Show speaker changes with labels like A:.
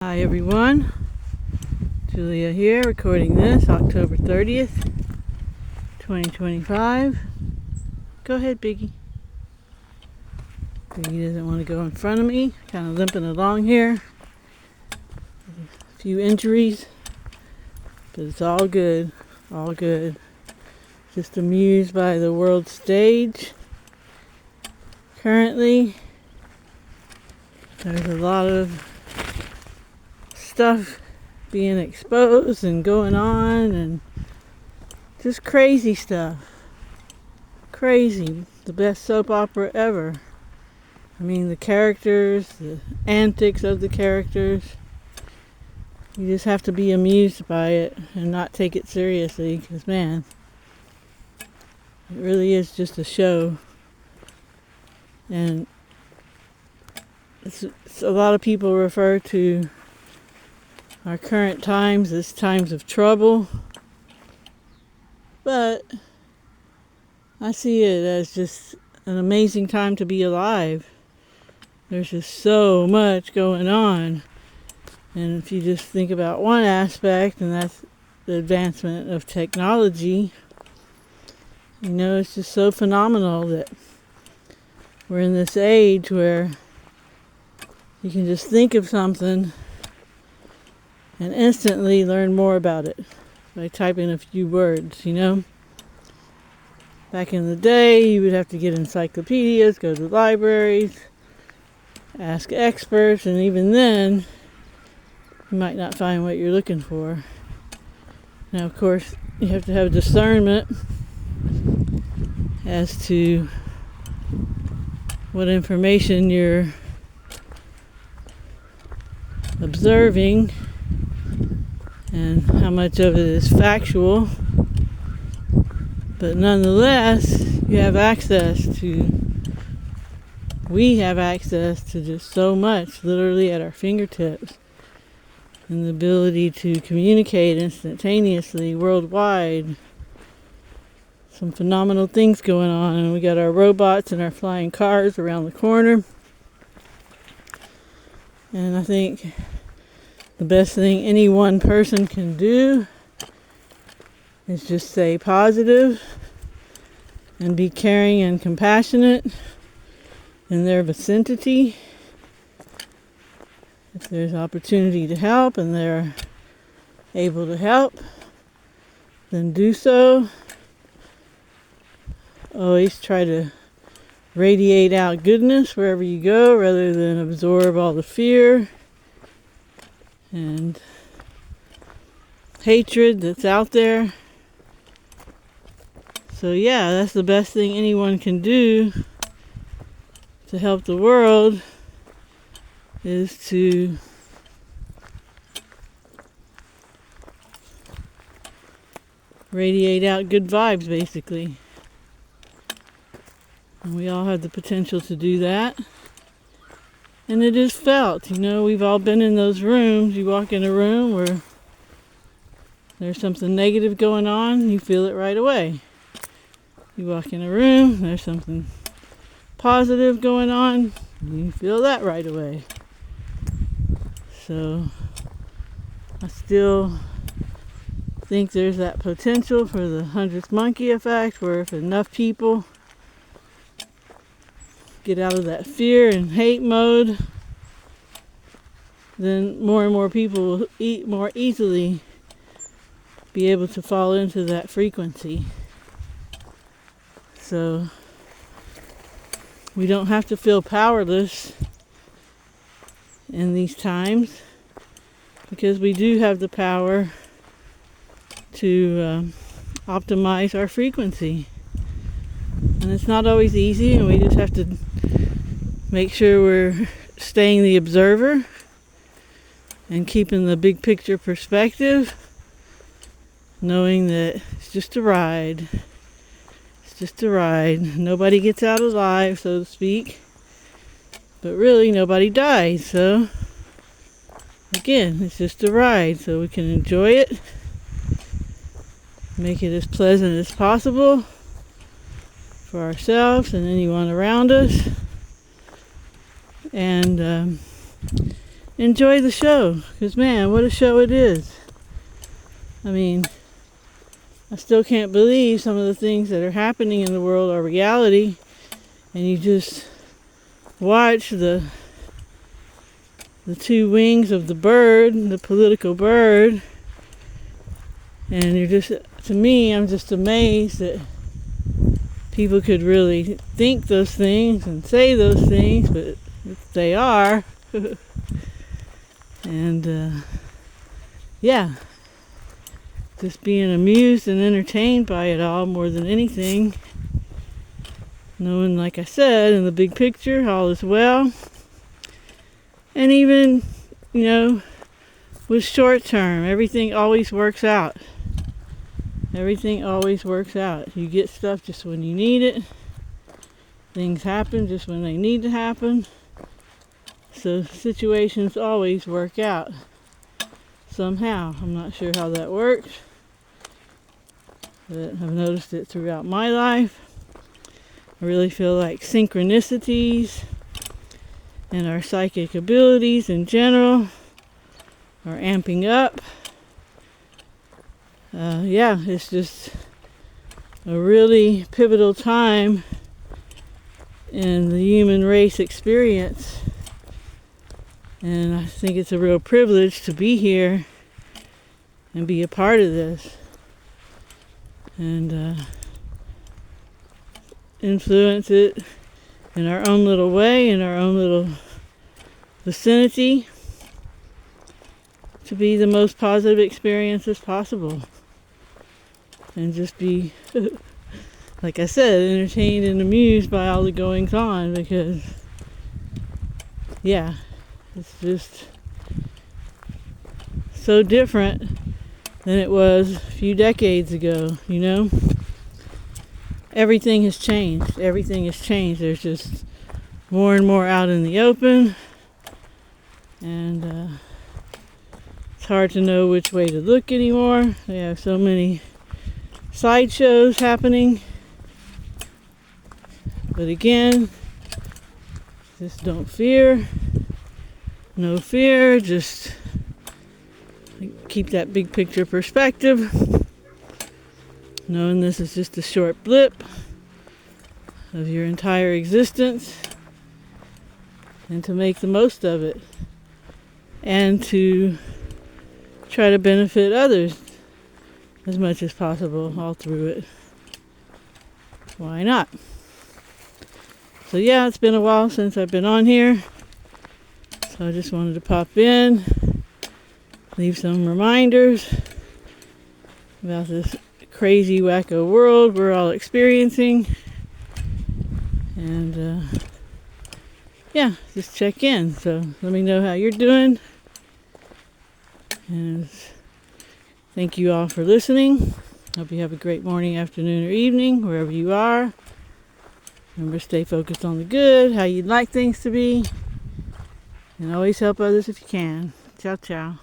A: Hi everyone, Julia here, recording this October 30th, 2025. Go ahead, Biggie. Biggie doesn't want to go in front of me, kind of limping along here. A few injuries, but it's all good, all good. Just amused by the world stage. Currently, there's a lot of stuff being exposed and going on, and just crazy stuff. Crazy. The best soap opera ever. I mean, the characters, the antics of the characters. You just have to be amused by it and not take it seriously, because man, it really is just a show. And it's a lot of people refer to our current times as times of trouble, but I see it as just an amazing time to be alive. There's just so much going on, and if you just think about one aspect, and that's the advancement of technology, you know, it's just so phenomenal that we're in this age where you can just think of something and instantly learn more about it by typing a few words, you know? Back in the day, you would have to get encyclopedias, go to libraries, ask experts, and even then, you might not find what you're looking for. Now, of course, you have to have discernment as to what information you're observing and how much of it is factual, but nonetheless, we have access to just so much, literally at our fingertips, and the ability to communicate instantaneously worldwide. Some phenomenal things going on, and we got our robots and our flying cars around the corner. And I think the best thing any one person can do is just stay positive and be caring and compassionate in their vicinity. If there's opportunity to help and they're able to help, then do so. Always try to radiate out goodness wherever you go, rather than absorb all the fear and hatred that's out there. So yeah, that's the best thing anyone can do to help the world, is to radiate out good vibes, basically. And we all have the potential to do that. And it is felt, you know, we've all been in those rooms. You walk in a room where there's something negative going on, you feel it right away. You walk in a room, there's something positive going on, you feel that right away. So I still think there's that potential for the 100th monkey effect, where if enough people get out of that fear and hate mode, then more and more people will more easily be able to fall into that frequency. So we don't have to feel powerless in these times, because we do have the power to optimize our frequency. And it's not always easy, and we just have to make sure we're staying the observer and keeping the big picture perspective, knowing that it's just a ride. It's just a ride. Nobody gets out alive, so to speak. But really, nobody dies. So, again, it's just a ride, so we can enjoy it, make it as pleasant as possible for ourselves and anyone around us. And enjoy the show. Because, man, what a show it is. I mean, I still can't believe some of the things that are happening in the world are reality. And you just watch the two wings of the bird, the political bird. And you're just, to me, I'm just amazed that people could really think those things and say those things, but they are. And yeah, just being amused and entertained by it all more than anything. Knowing, like I said, in the big picture, all is well. And even, with short term, everything always works out. Everything always works out. You get stuff just when you need it. Things happen just when they need to happen. So situations always work out somehow. I'm not sure how that works, but I've noticed it throughout my life. I really feel like synchronicities and our psychic abilities in general are amping up. It's just a really pivotal time in the human race experience. And I think it's a real privilege to be here and be a part of this. And influence it in our own little way, in our own little vicinity, to be the most positive experiences possible. And just be, like I said, entertained and amused by all the goings on, because, yeah, it's just so different than it was a few decades ago, Everything has changed. Everything has changed. There's just more and more out in the open. And it's hard to know which way to look anymore. They have so many sideshows happening. But again, just don't fear. No fear. Just keep that big picture perspective. Knowing this is just a short blip of your entire existence. And to make the most of it. And to try to benefit others as much as possible all through it. Why not? So yeah, it's been a while since I've been on here. So I just wanted to pop in, leave some reminders about this crazy wacko world we're all experiencing. And just check in. So let me know how you're doing. And thank you all for listening. Hope you have a great morning, afternoon, or evening, wherever you are. Remember, stay focused on the good, how you'd like things to be, and always help others if you can. Ciao, ciao.